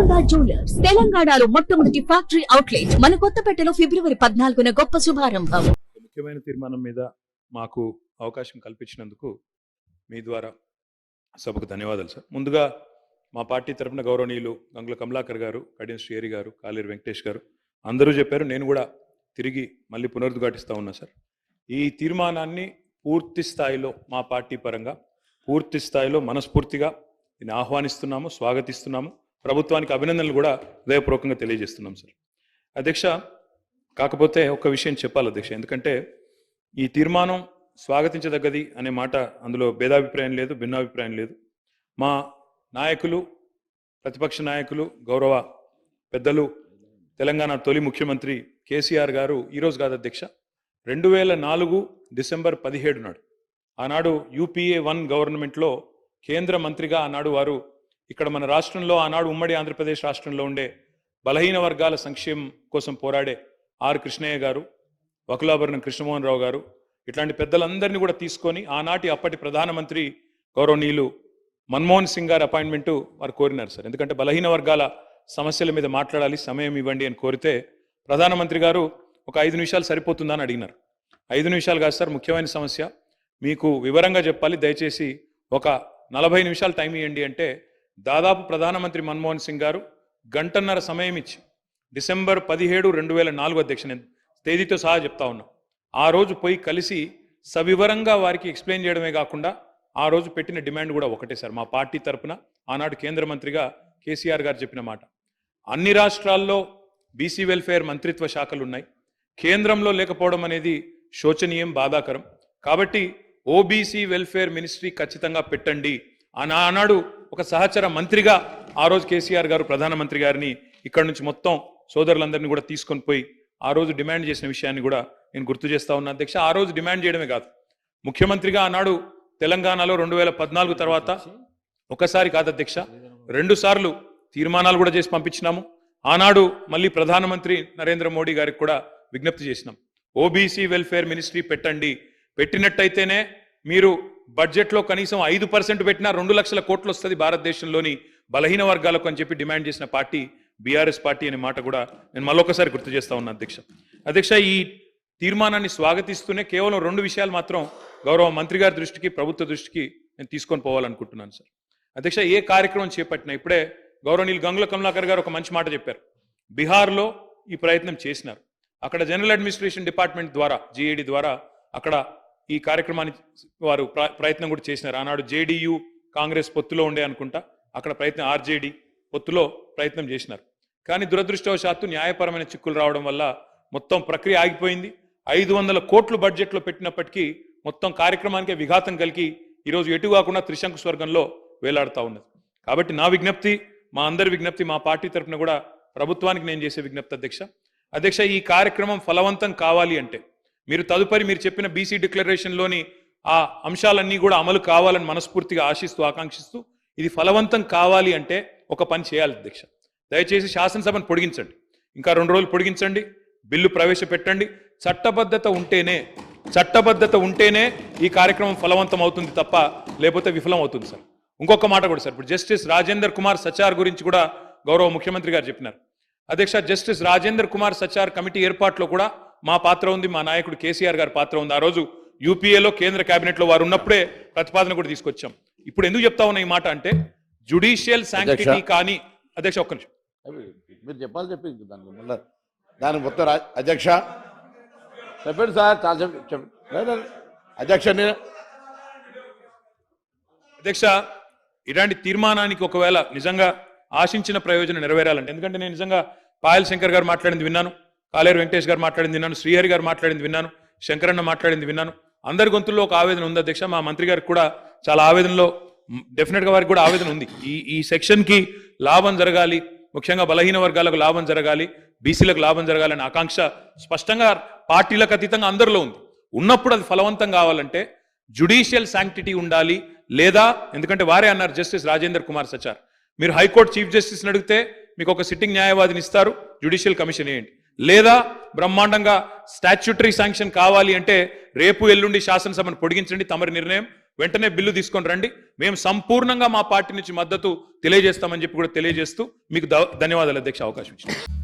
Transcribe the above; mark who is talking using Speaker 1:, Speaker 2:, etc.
Speaker 1: Sharada jewellers తెలంగాణలో మొట్టమొదటి factory outlet మన కొత్తపేటలో ఫిబ్రవరి 14న గొప్ప శుభారంభం.
Speaker 2: ముఖ్యమైన తీర్మానం మీద మాకు అవకాశం కల్పించినందుకు మీ ద్వారా సభకు ధన్యవాదాలు సార్. ముందుగా మా పార్టీ తరఫున గౌరవనీయులు గంగుల కమలాకర్ గారు, కడియం శ్రీహరి గారు, కాలేరు వెంకటేష్ గారు అందరూ చెప్పారు. నేను కూడా తిరిగి మళ్ళీ పునరుద్ఘాటిస్తూ ఉన్నా సార్. ఈ తీర్మానాన్ని పూర్తి స్థాయిలో మా పార్టీ పరంగా పూర్తి స్థాయిలో మనస్ఫూర్తిగా దీన్ని ఆహ్వానిస్తున్నాము, స్వాగతిస్తున్నాము. ప్రభుత్వానికి అభినందనలు కూడా హృదయపూర్వకంగా తెలియజేస్తున్నాం సార్. అధ్యక్ష, కాకపోతే ఒక విషయం చెప్పాలి అధ్యక్ష, ఎందుకంటే ఈ తీర్మానం స్వాగతించదగ్గది అనే మాట అందులో భేదాభిప్రాయం లేదు, భిన్నాభిప్రాయం లేదు. మా నాయకులు, ప్రతిపక్ష నాయకులు, గౌరవ పెద్దలు, తెలంగాణ తొలి ముఖ్యమంత్రి కేసీఆర్ గారు ఈరోజు కాదు అధ్యక్ష, 2004 డిసెంబర్ 17 నాడు ఆనాడు UPA 1 గవర్నమెంట్లో కేంద్ర మంత్రిగా ఆనాడు వారు ఇక్కడ మన రాష్ట్రంలో, ఆనాడు ఉమ్మడి ఆంధ్రప్రదేశ్ రాష్ట్రంలో ఉండే బలహీన వర్గాల సంక్షేమం కోసం పోరాడే ఆర్ కృష్ణయ్య గారు, వకులాభరణం కృష్ణమోహన్ రావు గారు, ఇట్లాంటి పెద్దలందరినీ కూడా తీసుకొని ఆనాటి అప్పటి ప్రధానమంత్రి గౌరవనీయులు మన్మోహన్ సింగ్ గారి అపాయింట్మెంటు వారు కోరినారు సార్. ఎందుకంటే బలహీన వర్గాల సమస్యల మీద మాట్లాడాలి, సమయం ఇవ్వండి అని కోరితే ప్రధానమంత్రి గారు ఒక 5 నిమిషాలు సరిపోతుందా అని అడిగినారు. 5 నిమిషాలు కాదు సార్, ముఖ్యమైన సమస్య, మీకు వివరంగా చెప్పాలి, దయచేసి ఒక 40 నిమిషాలు టైం ఇవ్వండి అంటే దాదాపు ప్రధానమంత్రి మన్మోహన్ సింగ్ గారు గంటన్నర సమయం ఇచ్చి డిసెంబర్ 17, 2004 అధ్యక్ష, నేను తేదీతో సహా చెప్తా ఉన్నా, ఆ రోజు పోయి కలిసి సవివరంగా వారికి ఎక్స్ప్లెయిన్ చేయడమే కాకుండా ఆ రోజు పెట్టిన డిమాండ్ కూడా ఒకటే సార్. మా పార్టీ తరఫున ఆనాడు కేంద్ర మంత్రిగా కేసీఆర్ గారు చెప్పిన మాట, అన్ని రాష్ట్రాల్లో బీసీ వెల్ఫేర్ మంత్రిత్వ శాఖలు ఉన్నాయి, కేంద్రంలో లేకపోవడం అనేది శోచనీయం, బాధాకరం. కాబట్టి ఓబీసీ వెల్ఫేర్ మినిస్ట్రీ ఖచ్చితంగా పెట్టండి ఆనాడు ఒక సహచర మంత్రిగా ఆ రోజు కేసీఆర్ గారు ప్రధానమంత్రి గారిని ఇక్కడ నుంచి మొత్తం సోదరులందరినీ కూడా తీసుకొని పోయి ఆ రోజు డిమాండ్ చేసిన విషయాన్ని కూడా నేను గుర్తు చేస్తా ఉన్నా అధ్యక్ష. ఆ రోజు డిమాండ్ చేయడమే కాదు, ముఖ్యమంత్రిగా ఆనాడు తెలంగాణలో 2014 తర్వాత ఒకసారి కాదు అధ్యక్ష, 2 సార్లు తీర్మానాలు కూడా చేసి పంపించినాము. ఆనాడు మళ్ళీ ప్రధానమంత్రి నరేంద్ర మోడీ గారికి కూడా విజ్ఞప్తి చేసినాం, ఓబీసీ వెల్ఫేర్ మినిస్ట్రీ పెట్టండి, పెట్టినట్టయితేనే మీరు బడ్జెట్లో కనీసం 5% పెట్టినా 2 లక్షల కోట్లు వస్తుంది భారతదేశంలోని బలహీన వర్గాలకు అని చెప్పి డిమాండ్ చేసిన పార్టీ బీఆర్ఎస్ పార్టీ అనే మాట కూడా నేను మళ్ళొకసారి గుర్తు చేస్తా ఉన్నా అధ్యక్ష. అధ్యక్ష, ఈ తీర్మానాన్ని స్వాగతిస్తూనే కేవలం 2 విషయాలు మాత్రం గౌరవ మంత్రి గారి దృష్టికి, ప్రభుత్వ దృష్టికి నేను తీసుకొని పోవాలనుకుంటున్నాను సార్. అధ్యక్ష, ఏ కార్యక్రమం చేపట్టినా ఇప్పుడే గౌరవనీయులు గంగుల కమలాకర్ గారు ఒక మంచి మాట చెప్పారు. బీహార్లో ఈ ప్రయత్నం చేసినారు, అక్కడ జనరల్ అడ్మినిస్ట్రేషన్ డిపార్ట్మెంట్ ద్వారా, GAD ద్వారా అక్కడ ఈ కార్యక్రమాన్ని వారు ప్రయత్నం కూడా చేసినారు. ఆనాడు JDU కాంగ్రెస్ పొత్తులో ఉండే అనుకుంటా, అక్కడ ప్రయత్నం RJD పొత్తులో ప్రయత్నం చేసినారు. కానీ దురదృష్టవశాత్తు న్యాయపరమైన చిక్కులు రావడం వల్ల మొత్తం ప్రక్రియ ఆగిపోయింది. 500 కోట్లు బడ్జెట్లో పెట్టినప్పటికీ మొత్తం కార్యక్రమానికే విఘాతం కలిగి ఈరోజు ఎటు కాకుండా త్రిశంకు స్వర్గంలో వేలాడుతూ ఉన్నది. కాబట్టి నా విజ్ఞప్తి, మా అందరి విజ్ఞప్తి, మా పార్టీ తరఫున కూడా ప్రభుత్వానికి నేను చేసే విజ్ఞప్తి అధ్యక్ష, ఈ కార్యక్రమం ఫలవంతం కావాలి అంటే మీరు తదుపరి మీరు చెప్పిన BC డిక్లరేషన్లోని ఆ అంశాలన్నీ కూడా అమలు కావాలని మనస్ఫూర్తిగా ఆశిస్తూ, ఆకాంక్షిస్తూ, ఇది ఫలవంతం కావాలి అంటే ఒక పని చేయాలి అధ్యక్ష. దయచేసి శాసనసభను పొడిగించండి, ఇంకా 2 రోజులు పొడిగించండి, బిల్లు ప్రవేశపెట్టండి. చట్టబద్ధత ఉంటేనే ఈ కార్యక్రమం ఫలవంతం అవుతుంది తప్ప లేకపోతే విఫలం అవుతుంది సార్. ఇంకొక మాట కూడా సార్, ఇప్పుడు జస్టిస్ రాజేందర్ కుమార్ సచార్ గురించి కూడా గౌరవ ముఖ్యమంత్రి గారు చెప్పినారు అధ్యక్ష. జస్టిస్ రాజేందర్ కుమార్ సచార్ కమిటీ ఏర్పాటులో కూడా మా పాత్ర ఉంది, మా నాయకుడు కేసీఆర్ గారి పాత్ర ఉంది. ఆ రోజు UPAలో కేంద్ర కేబినెట్లో వారు ఉన్నప్పుడే ప్రతిపాదన కూడా తీసుకొచ్చాం. ఇప్పుడు ఎందుకు చెప్తా ఉన్నా ఈ మాట అంటే జ్యుడిషియల్ శాంక్టిటీ కానీ అధ్యక్ష, ఒక్క నిమిషం
Speaker 3: మీరు చెప్పాలి, చెప్పింది దాని మొత్తం అధ్యక్ష చెప్పండి సార్, చాలా చెప్పండి
Speaker 2: అధ్యక్ష. ఇలాంటి తీర్మానానికి ఒకవేళ నిజంగా ఆశించిన ప్రయోజనం నెరవేరాలంటే, ఎందుకంటే నేను నిజంగా పాయల్ శంకర్ గారు మాట్లాడింది విన్నాను, కాలేరు వెంకటేష్ గారు మాట్లాడింది విన్నాను, శ్రీహరి గారు మాట్లాడింది విన్నాను, శంకరన్న మాట్లాడింది విన్నాను. అందరి గొంతుల్లో ఒక ఆవేదన ఉంది అధ్యక్ష. మా మంత్రి గారికి కూడా చాలా ఆవేదనలో, డెఫినెట్గా వారికి కూడా ఆవేదన ఉంది. ఈ సెక్షన్కి లాభం జరగాలి, ముఖ్యంగా బలహీన వర్గాలకు లాభం జరగాలి, బీసీలకు లాభం జరగాలనే ఆకాంక్ష స్పష్టంగా పార్టీలకు అతీతంగా అందరిలో ఉంది. ఉన్నప్పుడు అది ఫలవంతం కావాలంటే జ్యుడిషియల్ శాంక్టిటీ ఉండాలి, లేదా ఎందుకంటే వారే అన్నారు జస్టిస్ రాజేందర్ కుమార్ సచార్, మీరు హైకోర్టు చీఫ్ జస్టిస్ని అడిగితే మీకు ఒక సిట్టింగ్ న్యాయవాదిని ఇస్తారు, జ్యుడిషియల్ కమిషన్ వేయండి, లేదా బ్రహ్మాండంగా స్టాట్యూటరీ శాంక్షన్ కావాలి అంటే రేపు ఎల్లుండి శాసనసభను పొడిగించండి, తమరి నిర్ణయం, వెంటనే బిల్లు తీసుకొని రండి. మేము సంపూర్ణంగా మా పార్టీ నుంచి మద్దతు తెలియజేస్తామని చెప్పి కూడా తెలియజేస్తూ మీకు ధన్యవాదాలు అధ్యక్ష అవకాశం ఇచ్చింది.